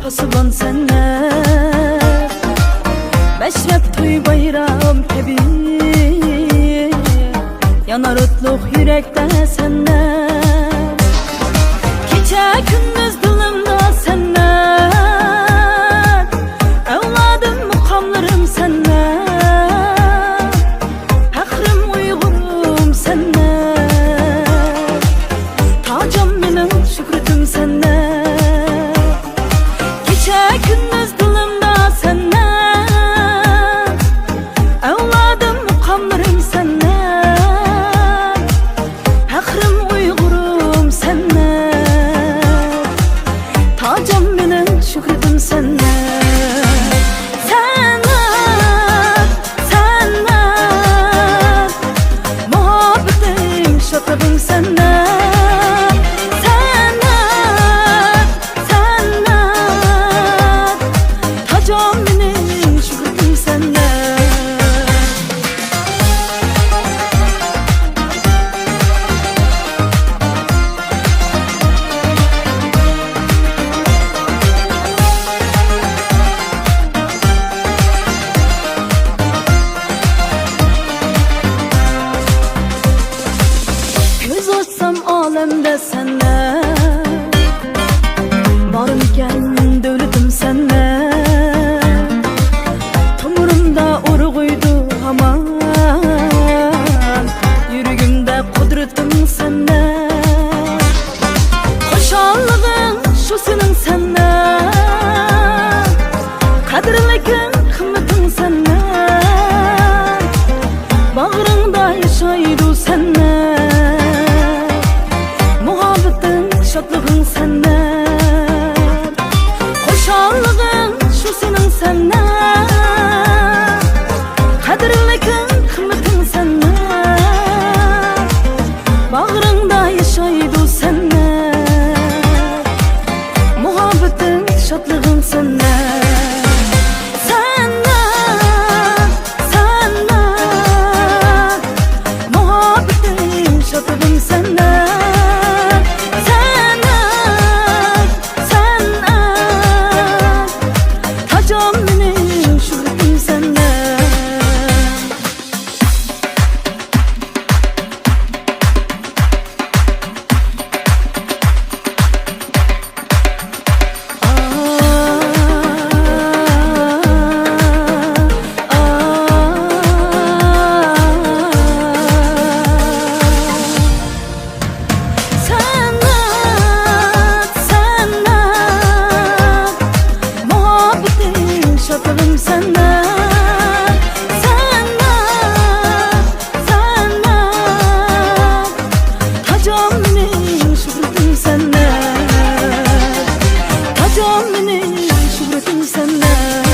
pasıban senler, beşrep toy bayram kebi, yanar otluk yürekte senler. Kecha gündüz dilimda senler, evladım mukamlarım senler, fakrim uygurum senler, tacım benim şükretim senler. Kecha gündüz dilimda senler, evladım mukamlarım senler, fakrim uygurum senler, tacım benim şükretim senler. Senler, senler, muhabbetim şatırım senler. Senler, senler, tacım benim şükretim senler. Göz açsam alemde senler, barmiken devletim senler, tomurumda urguydu aman, yürügümde kudretim senler. Hoşallığın şu senin senler, kadrilikin kımmetin senler, bağrında yaşaydı senler, muhabbetin şatlığın senler. Hoşallığın şu senin senler, kadrilikin kımmetin senler, bağrında yaşaydı senler, muhabbetin şatlığın senler. Senler, senler, muhabbetin şatlığın senler. Senler, senler, tacım benim şükretim senler. Senler, senler, muhabbetin şatırım senler. Senler, senler, tacım benim şükretim senler. Tacım benim şükretim senler.